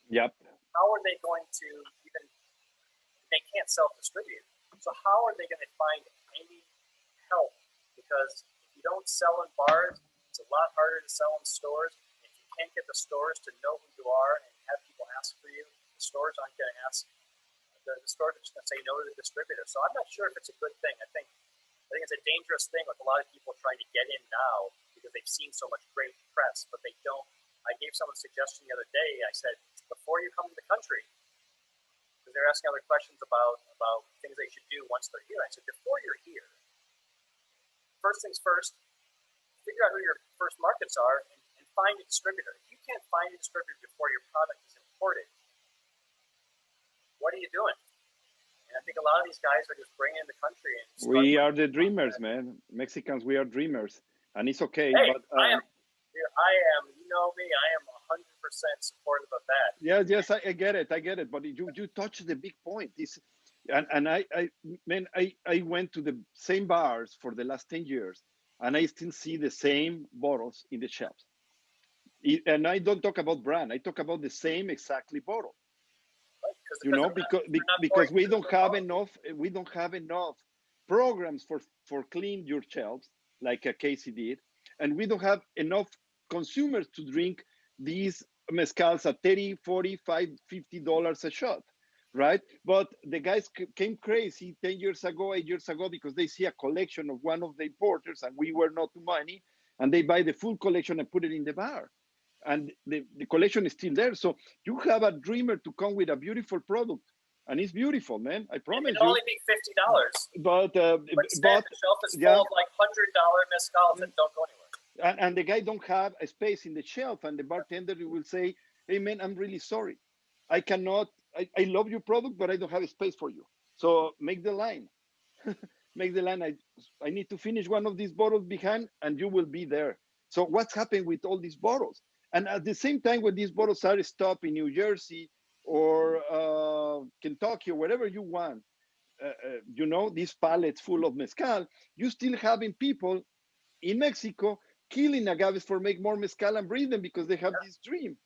[SPEAKER 1] yep,
[SPEAKER 2] how are they going to even, they can't self-distribute. So how are they going to find any help? Because if you don't sell in bars, it's a lot harder to sell in stores. If you can't get the stores to know who you are and have people ask for you, the stores aren't going to ask. The stores are just going to say no to the distributor. So I'm not sure if it's a good thing. I think it's a dangerous thing with a lot of people trying to get in now because they've seen so much great press, but they don't. I gave someone a suggestion the other day. I said, before you come to the country, because they're asking other questions about things they should do once they're here. I said, before you're here, first things first, figure out who your first markets are and find a distributor. If you can't find a distributor before your product is imported, what are you doing? And I think a lot of these guys are just bringing in the country. And
[SPEAKER 1] we are the dreamers, man. Mexicans, we are dreamers, and it's okay.
[SPEAKER 2] Hey,
[SPEAKER 1] but
[SPEAKER 2] I am. You know me. I am 100% supportive of that.
[SPEAKER 1] Yes, I get it. But you touched the big point. I went to the same bars for the last 10 years, and I still see the same bottles in the shelves. And I don't talk about brand. I talk about the same exactly bottle. Because we don't have enough programs for clean your shelves like Casey did, and we don't have enough consumers to drink these mezcals at $30, $45, $50 a shot, right? But the guys came crazy 10 years ago, 8 years ago, because they see a collection of one of the importers and we were not too many, and they buy the full collection and put it in the bar. And the collection is still there. So you have a dreamer to come with a beautiful product, and it's beautiful, man. I promise you.
[SPEAKER 2] It'll only be $50.
[SPEAKER 1] But
[SPEAKER 2] the shelf is full of like $100 mezcals that don't go anywhere.
[SPEAKER 1] And the guy don't have a space in the shelf, and the bartender will say, "Hey, man, I'm really sorry. I cannot. I love your product, but I don't have a space for you. So make the line. Make the line. I need to finish one of these bottles behind, and you will be there." So what's happened with all these bottles? And at the same time, when these bottles are stopped in New Jersey or Kentucky or wherever you want, these pallets full of mezcal, you still having people in Mexico killing agaves for make more mezcal and breed them because they have this dream,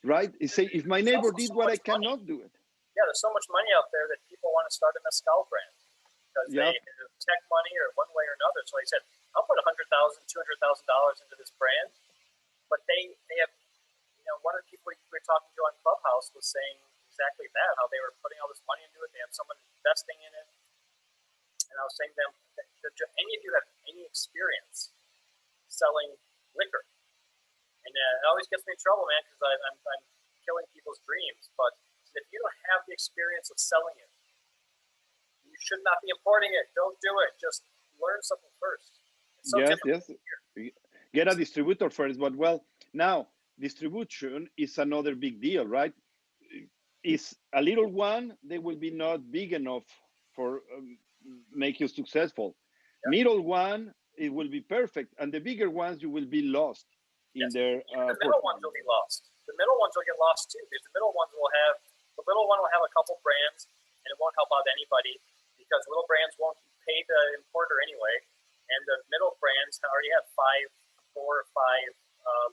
[SPEAKER 1] right? They say, if my neighbor did what I cannot do it.
[SPEAKER 2] Yeah, there's so much money out there that people want to start a mezcal brand because they have tech money or one way or another. So they said, I'll put $100,000, $200,000 into this brand. But they have, one of the people we were talking to on Clubhouse was saying exactly that, how they were putting all this money into it. They had someone investing in it. And I was saying to them, any of you have any experience selling liquor? And it always gets me in trouble, man, because I'm killing people's dreams. But if you don't have the experience of selling it, you should not be importing it. Don't do it. Just learn something first. So
[SPEAKER 1] yes. Get a distributor first. But now distribution is another big deal, right? is a little one, they will be not big enough for make you successful.
[SPEAKER 2] Yeah.
[SPEAKER 1] Middle one, it will be perfect, and the bigger ones, you will be lost in
[SPEAKER 2] Yes.
[SPEAKER 1] their.
[SPEAKER 2] Even the middle ones will be lost. The middle ones will get lost too, because the middle ones will have the little one will have a couple brands, and it won't help out anybody because little brands won't pay the importer anyway, and the middle brands already have 4 or 5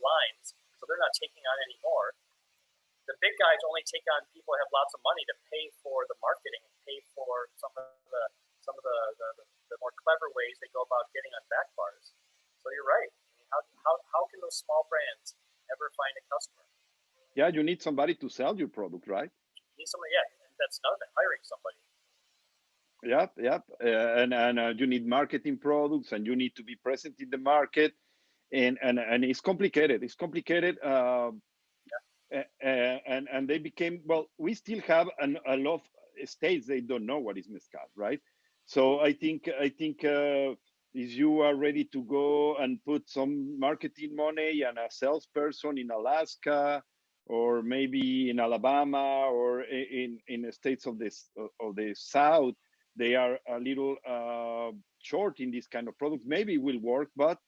[SPEAKER 2] lines, so they're not taking on any more. The big guys only take on people who have lots of money to pay for the marketing, pay for some of the more clever ways they go about getting on back bars. So you're right. I mean, how can those small brands ever find a customer?
[SPEAKER 1] Yeah, you need somebody to sell your product, right?
[SPEAKER 2] You need somebody, yeah, and that's another thing, hiring somebody.
[SPEAKER 1] Yep, yep. And you need marketing products, and you need to be present in the market, and it's complicated. It's complicated. And they became, well, we still have a lot of states they don't know what is mezcal, right? So I think if you are ready to go and put some marketing money and a salesperson in Alaska or maybe in Alabama or in the states of the South, they are a little short in this kind of product. Maybe it will work, but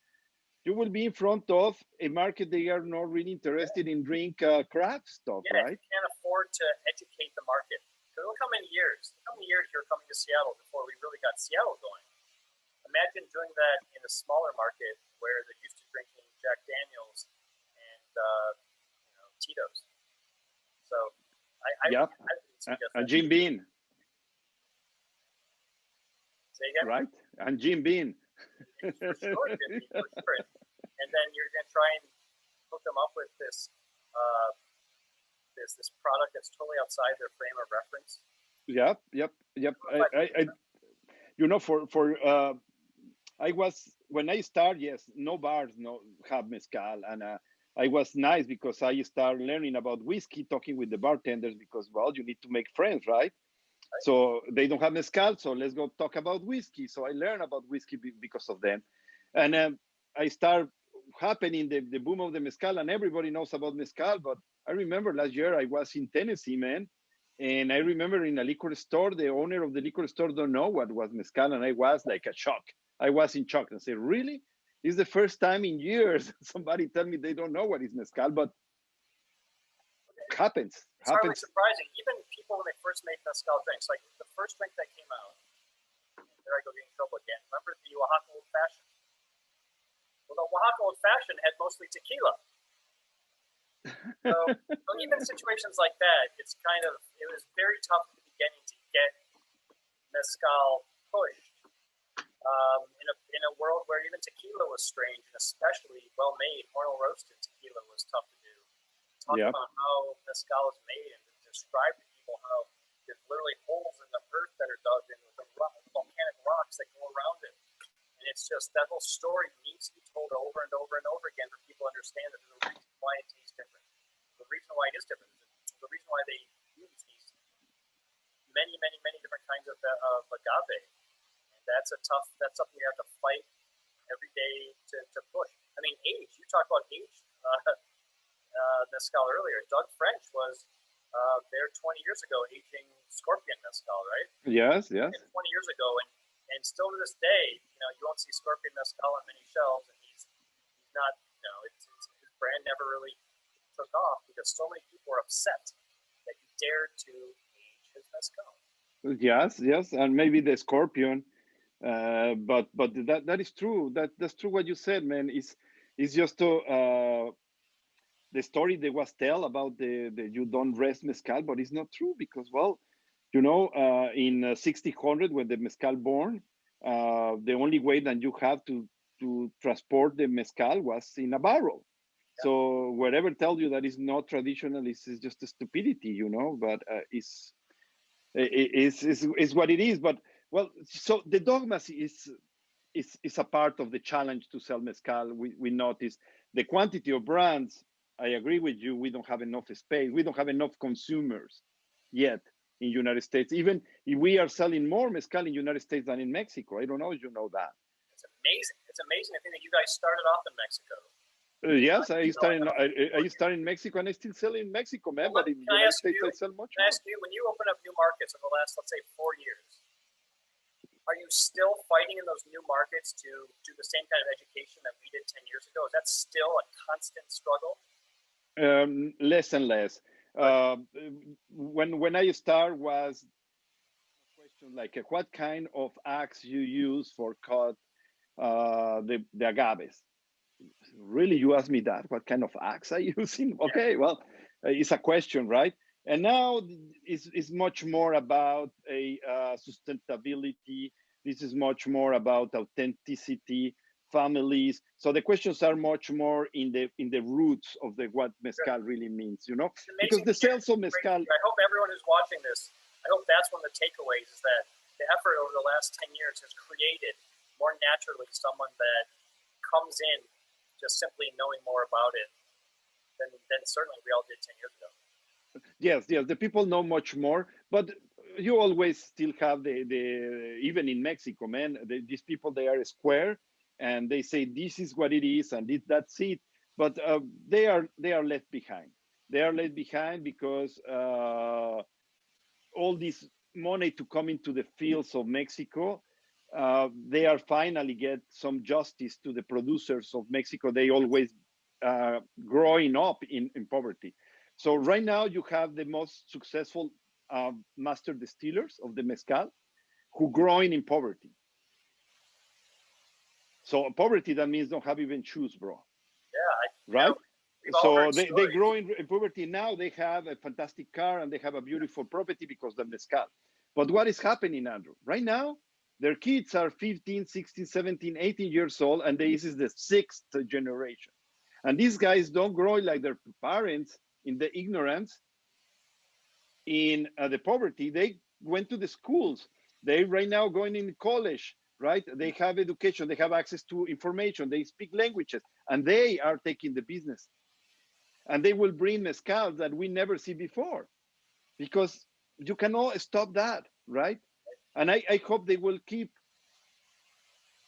[SPEAKER 1] you will be in front of a market they are not really interested in drink craft stuff,
[SPEAKER 2] Yeah,
[SPEAKER 1] right?
[SPEAKER 2] you can't afford to educate the market. Because look how many years you're coming to Seattle before we really got Seattle going. Imagine doing that in a smaller market where they're used to drinking Jack Daniels and Tito's. So I
[SPEAKER 1] Yep.
[SPEAKER 2] would suggest
[SPEAKER 1] And
[SPEAKER 2] that.
[SPEAKER 1] Jim Bean,
[SPEAKER 2] Say again?
[SPEAKER 1] right? And Jim Bean.
[SPEAKER 2] For sure, Jimmy, for sure. And then you're going to try and hook them up with this this product that's totally outside their frame of reference.
[SPEAKER 1] Yep, yep, yep. I was when I started. Yes, no bars no have mezcal, and I was nice because I started learning about whiskey, talking with the bartenders because well, you need to make friends, right?
[SPEAKER 2] Right?
[SPEAKER 1] So they don't have mezcal, so let's go talk about whiskey. So I learned about whiskey because of them, and I start happening the boom of the mezcal, and everybody knows about mezcal. But I remember last year I was in Tennessee, man, and I remember in a liquor store, the owner of the liquor store don't know what was mezcal, and I was like a shock. I was in shock and said, "Really? It's the first time in years somebody tell me they don't know what is mezcal." But happens,
[SPEAKER 2] It's hardly
[SPEAKER 1] happens.
[SPEAKER 2] surprising. Even people when they first made mezcal drinks, like the first drink that came out, there I go getting in trouble again. Remember the Oaxaca Old Fashioned? Well, the Oaxaca Old Fashioned had mostly tequila. So even situations like that, it was very tough at the beginning to get mezcal pushed in a world where even tequila was strange, and especially well-made, hornel roasted tequila was tough to do. Talk
[SPEAKER 1] Yep.
[SPEAKER 2] about how mezcal is made and describe to people how there's literally holes in the earth that are dug in with the volcanic rocks that go around it. And it's just that whole story needs to be told over and over and over again for people to understand that there's a reason why it tastes different. The reason why it is different. The reason why they use these many, many, many different kinds of agave. And that's something you have to fight every day to push. I mean, age. You talked about age. Mezcal earlier. Doug French was there 20 years ago aging Scorpion Mezcal, right?
[SPEAKER 1] Yes, yes.
[SPEAKER 2] 20 years ago, and still to this day, you won't see Scorpion Mezcal on many shelves, and he's not, his brand never really took off because so many people are upset that he dared to age his Mezcal.
[SPEAKER 1] Yes, yes, and maybe the scorpion, but that is true. That's true what you said, man. It's just the story they was tell about the you don't rest mezcal, but it's not true because well, in 1600 when the mezcal born, the only way that you have to transport the mezcal was in a barrel.
[SPEAKER 2] Yeah.
[SPEAKER 1] So whatever tell you that is not traditional is just a stupidity, but is what it is. But well, so the dogmas is a part of the challenge to sell mezcal. We notice the quantity of brands. I agree with you. We don't have enough space. We don't have enough consumers yet in United States. Even if we are selling more mezcal in United States than in Mexico. I don't know if you know that.
[SPEAKER 2] It's amazing. It's amazing to think that you guys started off in Mexico.
[SPEAKER 1] Yes,
[SPEAKER 2] You know,
[SPEAKER 1] I started in Mexico and I still sell in Mexico, man.
[SPEAKER 2] well,
[SPEAKER 1] But in the
[SPEAKER 2] can I
[SPEAKER 1] United
[SPEAKER 2] ask
[SPEAKER 1] States,
[SPEAKER 2] you?
[SPEAKER 1] I sell much
[SPEAKER 2] Can I
[SPEAKER 1] more.
[SPEAKER 2] ask you, when you open up new markets in the last, let's say, 4 years, are you still fighting in those new markets to do the same kind of education that we did 10 years ago? Is that still a constant struggle?
[SPEAKER 1] Less and less.
[SPEAKER 2] Good.
[SPEAKER 1] When I start was a question like what kind of axe you use for cut the agaves. Really, you ask me that? What kind of axe I using?
[SPEAKER 2] Yeah.
[SPEAKER 1] Okay, well, it's a question, right? And now it's much more about a sustainability. This is much more about authenticity, families. So the questions are much more in the roots of the what
[SPEAKER 2] Good.
[SPEAKER 1] mezcal really means, you know,
[SPEAKER 2] It's
[SPEAKER 1] because
[SPEAKER 2] amazing
[SPEAKER 1] the
[SPEAKER 2] to hear.
[SPEAKER 1] sales of
[SPEAKER 2] Great to
[SPEAKER 1] mezcal.
[SPEAKER 2] hear. I hope everyone who's watching this, I hope that's one of the takeaways is that the effort over the last 10 years has created more naturally someone that comes in just simply knowing more about it than certainly we all did 10 years ago.
[SPEAKER 1] Yes, yes, the people know much more, but you always still have the even in Mexico, man, these people, they are square and they say this is what it is and that's it. But they are left behind. They are left behind because all this money to come into the fields of Mexico, they are finally get some justice to the producers of Mexico. They always growing up in poverty. So right now you have the most successful master distillers of the mezcal who growing in poverty. So poverty, that means don't have even shoes, bro.
[SPEAKER 2] Yeah,
[SPEAKER 1] Right?
[SPEAKER 2] we've all
[SPEAKER 1] So
[SPEAKER 2] heard
[SPEAKER 1] they
[SPEAKER 2] stories.
[SPEAKER 1] grow in poverty. Now they have a fantastic car and they have a beautiful property because of the mezcal. But what is happening, Andrew? Right now, their kids are 15, 16, 17, 18 years old, and this is the sixth generation. And these guys don't grow like their parents in the ignorance, in the poverty. They went to the schools. They right now going in college, right? They have education. They have access to information. They speak languages, and they are taking the business. And they will bring mezcal that we never see before because you cannot stop that, right? And I hope they will keep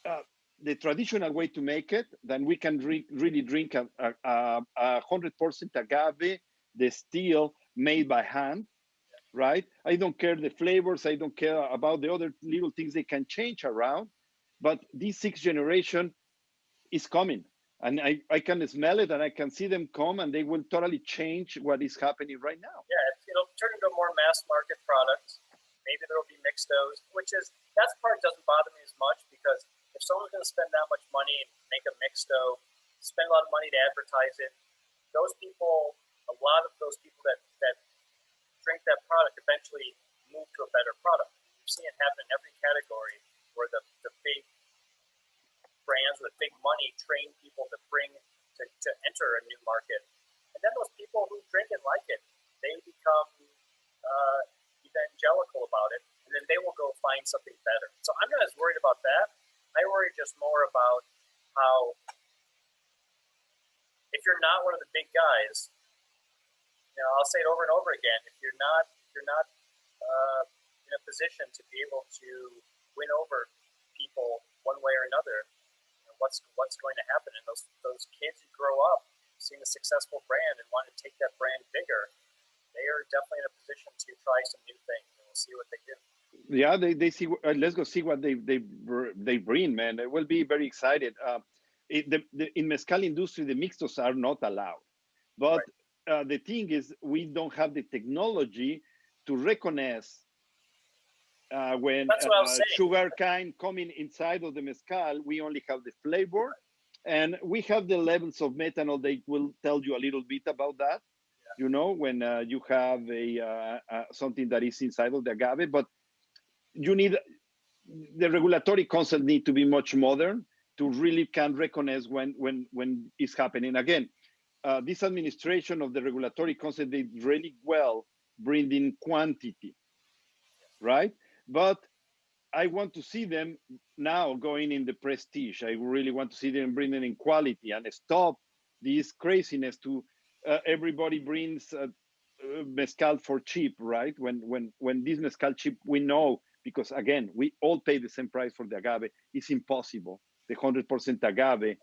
[SPEAKER 1] uh, the traditional way to make it. Then we can really drink a 100% agave, the steel made by hand, right? I don't care the flavors. I don't care about the other little things they can change around. But this sixth generation is coming. And I can smell it and I can see them come and they will totally change what is happening right now.
[SPEAKER 2] Yeah, it'll turn into a more mass market product. Maybe there will be mixtos, that part doesn't bother me as much because if someone's going to spend that much money and make a mixto, spend a lot of money to advertise it, those people, a lot of those people that drink that product eventually move to a better product. You've seen it happen in every category where the big brands with big money train people to enter a new market. And then those people who drink it like it, they become evangelical about it, and then they will go find something better. So I'm not as worried about that. I worry just more about how if you're not one of the big guys, I'll say it over and over again. If you're not in a position to be able to win over people one way or another, what's going to happen? And those kids who grow up seeing a successful brand and want to take that brand bigger, they are definitely in a position to try some new things, and we'll see what they do.
[SPEAKER 1] Yeah, they see. Let's go see what they bring, man. They will be very excited. In mezcal industry, the mixtos are not allowed, but
[SPEAKER 2] Right.
[SPEAKER 1] the thing is, we don't have the technology to recognize when
[SPEAKER 2] That's what I was saying.
[SPEAKER 1] sugar cane coming inside of the mezcal. We only have the flavor, and we have the levels of methanol. They will tell you a little bit about that.
[SPEAKER 2] Yeah.
[SPEAKER 1] You know, when you have something that is inside of the agave, but you need the regulatory concept need to be much modern to really can recognize when it's happening. Again, this administration of the regulatory concept did really well bring in quantity, right? But I want to see them now going in the prestige. I really want to see them bringing in quality and stop this craziness to everybody brings mezcal for cheap, right? When this mezcal cheap, we know because again we all pay the same price for the agave. It's impossible. The 100% agave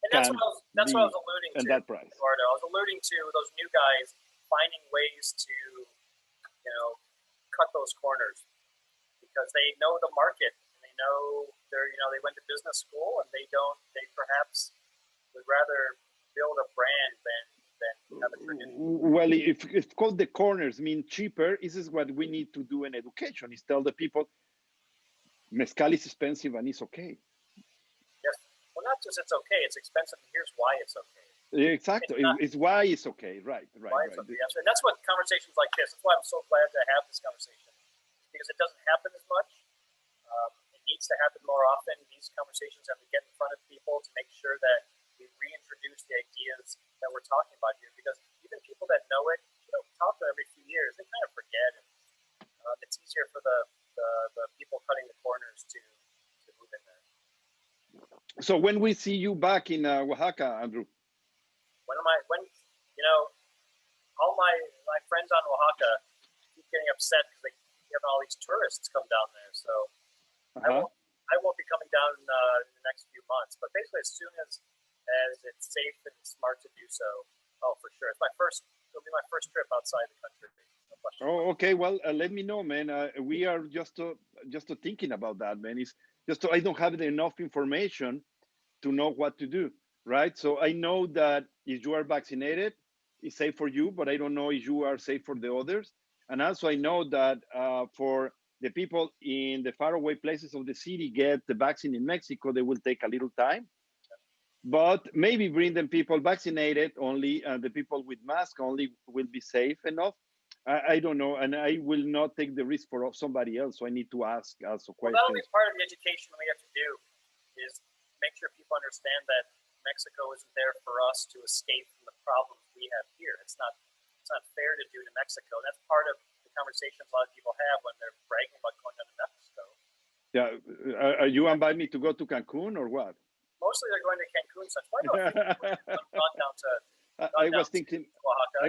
[SPEAKER 2] And
[SPEAKER 1] can
[SPEAKER 2] that's what I
[SPEAKER 1] be
[SPEAKER 2] was alluding
[SPEAKER 1] at
[SPEAKER 2] to,
[SPEAKER 1] that price.
[SPEAKER 2] Eduardo. I was alluding to those new guys finding ways to, cut those corners because they know the market and they know they went to business school and they perhaps would rather build a brand than have a tradition.
[SPEAKER 1] Well, if it's called the corners mean cheaper, this is what we need to do in education: is tell the people mezcal is expensive and it's okay.
[SPEAKER 2] Yes. Well, not just it's okay; it's expensive. And here's why it's okay.
[SPEAKER 1] Exactly, it's why it's okay. Right.
[SPEAKER 2] Why it's okay. Yes. And that's what conversations like this. That's why I'm so glad to have this conversation because it doesn't happen as much. It needs to happen more often. These conversations have to get in front of people to make sure that we reintroduce the ideas that we're talking about here. Because even people that know it, talk to them every few years, they kind of forget. And it's easier for the people cutting the corners to move in there.
[SPEAKER 1] So when we see you back in Oaxaca, Andrew?
[SPEAKER 2] All my friends on Oaxaca keep getting upset because they have all these tourists come down there. So I won't be coming down in the next few months. But basically, as soon as it's safe and smart to do so, for sure. It'll be my first trip outside the country.
[SPEAKER 1] Oh, okay. Well, let me know, man. We are just thinking about that, man. It's just I don't have enough information to know what to do, right? So I know that if you are vaccinated, it's safe for you, but I don't know if you are safe for the others. And also, I know that for the people in the faraway places of the city get the vaccine in Mexico, they will take a little time. But maybe bring them people vaccinated only, the people with mask only will be safe enough. I don't know, and I will not take the risk for somebody else. So I need to ask also questions.
[SPEAKER 2] Well, that'll be part of the education we have to do is make sure people understand that Mexico isn't there for us to escape from the problems we have here. It's not fair to do to Mexico. That's part of the conversations a lot of people have when they're bragging about going down to Mexico.
[SPEAKER 1] Yeah, are you invite me to go to Cancun or what?
[SPEAKER 2] Mostly they're going to Cancun. So why don't gone down to?
[SPEAKER 1] I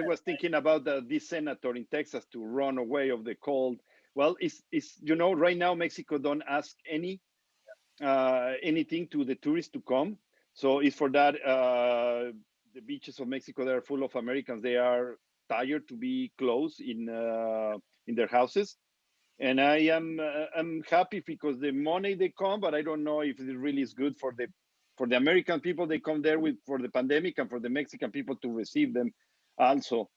[SPEAKER 1] was thinking about this senator in Texas to run away of the cold. Well, it's right now Mexico don't ask anything to the tourists to come. So it's for that the beaches of Mexico, they are full of Americans. They are tired to be closed in their houses. And I'm happy because the money they come, but I don't know if it really is good for the American people. They come there for the pandemic, and for the Mexican people to receive them. Also,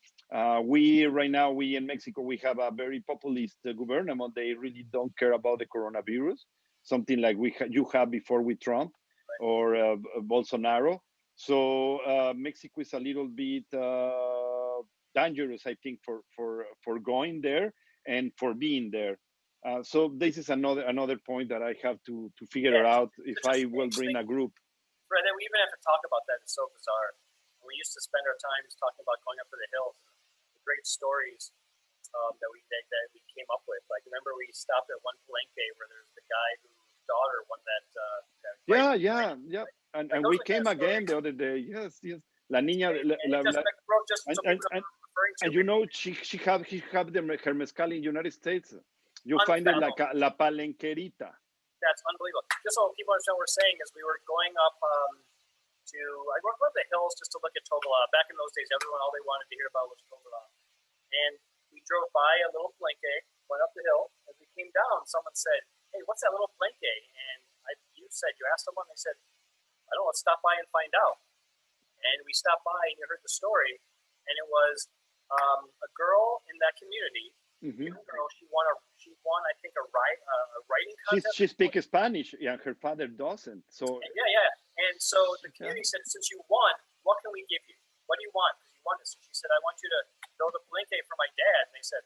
[SPEAKER 1] we in Mexico we have a very populist government. They really don't care about the coronavirus, something like you have before with Trump or Bolsonaro. So Mexico is a little bit dangerous, I think, for going there and for being there. So this is another point that I have to figure out if I will bring a group.
[SPEAKER 2] Right, and we even have to talk about that. It's so bizarre. We used to spend our times talking about going up to the hills, the great stories that we came up with. Like, remember we stopped at one palenque where there's the guy whose daughter won that.
[SPEAKER 1] Yeah. And we came again the other day. Yes. La niña. And you know, she have her mezcal in the United States. You find it like la palenquerita.
[SPEAKER 2] That's unbelievable. Just so people understand what we're saying is we were going up I went up the hills just to look at Tobola. Back in those days, all they wanted to hear about was Tobola. And we drove by a little palenque, went up the hill. As we came down, someone said, "Hey, what's that little palenque?" And you asked someone, they said, "I don't know, let's stop by and find out." And we stopped by and you heard the story. And it was a girl in that community. Mm-hmm. Girl, she won, I think, a writing contest.
[SPEAKER 1] She speaks Spanish, and her father doesn't. So
[SPEAKER 2] yeah. And so the community said, "Since you won, what can we give you? What do you want? Because you won this." So she said, "I want you to build a palenque for my dad." And they said,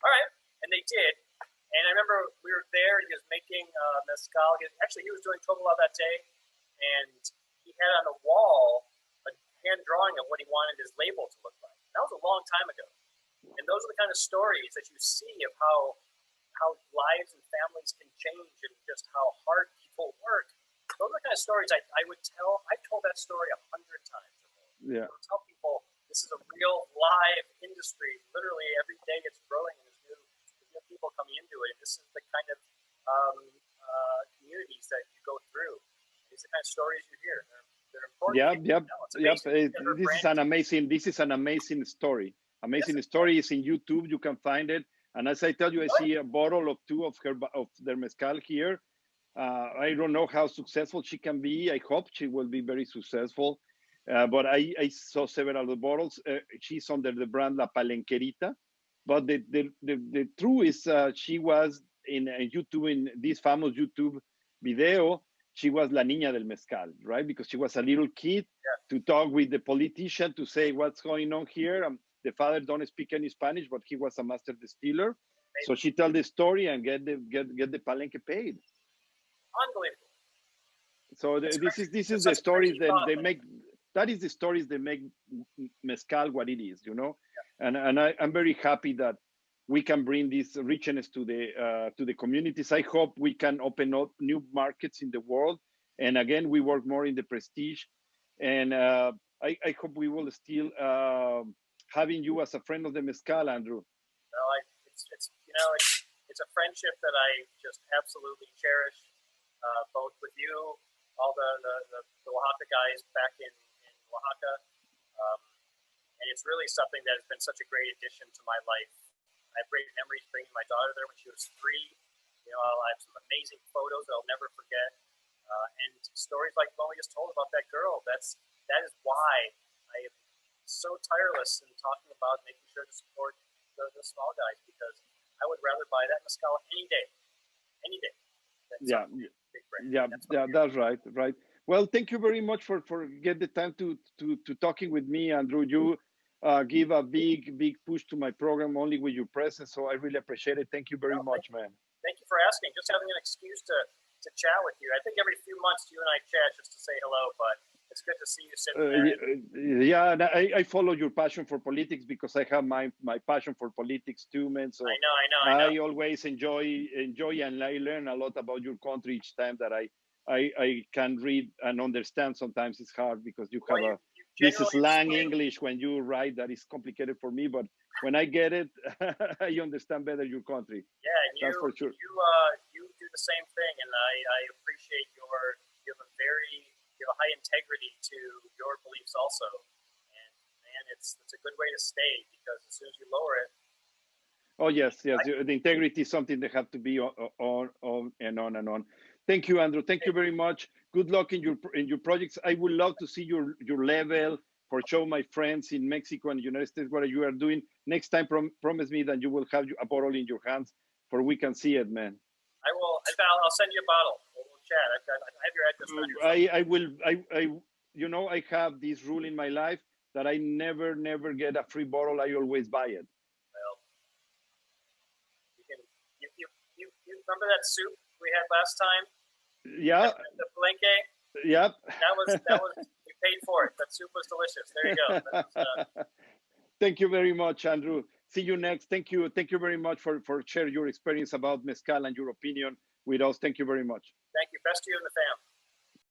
[SPEAKER 2] "All right," and they did. And I remember we were there. And he was making mezcal. He was doing Tobola that day, and he had on the wall a hand drawing of what he wanted his label to look like. That was a long time ago. And those are the kind of stories that you see of how lives and families can change and just how hard people work. Those are the kind of stories I would tell. I've told that story 100 times.
[SPEAKER 1] Yeah.
[SPEAKER 2] I would tell people this is a real live industry. Literally every day it's growing and there's new people coming into it. And this is the kind of communities that you go through. These are the kind of stories you hear. They're important
[SPEAKER 1] Yep,
[SPEAKER 2] things to
[SPEAKER 1] yep,
[SPEAKER 2] know. It's
[SPEAKER 1] yep.
[SPEAKER 2] amazing to get her
[SPEAKER 1] This is
[SPEAKER 2] brand.
[SPEAKER 1] an amazing. This is an amazing story.
[SPEAKER 2] Yes,
[SPEAKER 1] Amazing
[SPEAKER 2] it's
[SPEAKER 1] story is in YouTube. You can find it. And as I tell you, I
[SPEAKER 2] good.
[SPEAKER 1] see a bottle of two of her of their mezcal here. I don't know how successful she can be. I hope she will be very successful. But I saw several of the bottles. She's under the brand La Palenquerita. But the truth is, she was in YouTube, in this famous YouTube video. She was La Niña del Mezcal, right? Because she was a little kid
[SPEAKER 2] Yeah,
[SPEAKER 1] to talk with the politician to say what's going on here. The father don't speak any Spanish, but he was a master distiller. So
[SPEAKER 2] amazing.
[SPEAKER 1] she tell the story and get the palenque paid.
[SPEAKER 2] Unbelievable.
[SPEAKER 1] So
[SPEAKER 2] It's crazy.
[SPEAKER 1] this is
[SPEAKER 2] It's
[SPEAKER 1] the
[SPEAKER 2] such a
[SPEAKER 1] stories
[SPEAKER 2] crazy
[SPEAKER 1] that
[SPEAKER 2] thought.
[SPEAKER 1] they make. That is the stories that make mezcal what it is, you know. And I'm very happy that we can bring this richness to the communities. I hope we can open up new markets in the world. And again, we work more in the prestige. And I hope we will still having you as a friend of the mezcal, Andrew.
[SPEAKER 2] No, it's you know it's a friendship that I just absolutely cherish, both with you, all the Oaxaca guys back in Oaxaca, um, and it's really something that has been such a great addition to my life. I have great memories bringing my daughter there when she was 3. You know, I have some amazing photos that I'll never forget, and stories like the one we just told about that girl. That is why I am so tireless in talking about making sure to support the small guys, because I would rather buy that mezcal any day, than
[SPEAKER 1] Yeah,
[SPEAKER 2] some big brand.
[SPEAKER 1] yeah,
[SPEAKER 2] That's my
[SPEAKER 1] yeah.
[SPEAKER 2] view.
[SPEAKER 1] That's right, right. Well, thank you very much for get the time to talking with me, Andrew. You give a big push to my program only with your presence, so I really appreciate it. Thank you very
[SPEAKER 2] No,
[SPEAKER 1] much, man.
[SPEAKER 2] thank you for asking. Just having an excuse to chat with you. I think every few months you and I chat just to say hello, but it's good to see you sitting there.
[SPEAKER 1] Yeah, and I follow your passion for politics because I have my passion for politics too, man. So
[SPEAKER 2] I know.
[SPEAKER 1] I always enjoy and I learn a lot about your country each time that I can read and understand. Sometimes it's hard because you
[SPEAKER 2] Well,
[SPEAKER 1] have
[SPEAKER 2] you
[SPEAKER 1] this
[SPEAKER 2] generally
[SPEAKER 1] slang
[SPEAKER 2] explain.
[SPEAKER 1] English when you write that is complicated for me, but when I get it, I understand better your country.
[SPEAKER 2] Yeah, and
[SPEAKER 1] That's for sure.
[SPEAKER 2] you do the same thing, and I appreciate you have a high integrity to your beliefs also, and man, it's a good way to stay, because as soon as you lower it,
[SPEAKER 1] Oh yes,
[SPEAKER 2] I,
[SPEAKER 1] yes. The integrity is something that have to be on and on and on. Thank you, Andrew. Thank you very much. Good luck in your projects. I would love to see your level for show my friends in Mexico and United States what you are doing. Next time, promise me that you will have a bottle in your hands for we can see it, man.
[SPEAKER 2] I will. I'll send you a bottle. We'll chat. I have your address on your phone.
[SPEAKER 1] I will. You know, I have this rule in my life that I never get a free bottle. I always buy it.
[SPEAKER 2] Well, you can. You remember that soup we had last time?
[SPEAKER 1] Yeah.
[SPEAKER 2] The Palenque.
[SPEAKER 1] Yep.
[SPEAKER 2] That was you paid for it. That soup was delicious. There you go.
[SPEAKER 1] Thank you very much, Andrew. See you next. Thank you very much for share your experience about mezcal and your opinion with us. Thank you very much.
[SPEAKER 2] Thank you. Best to you and the fam.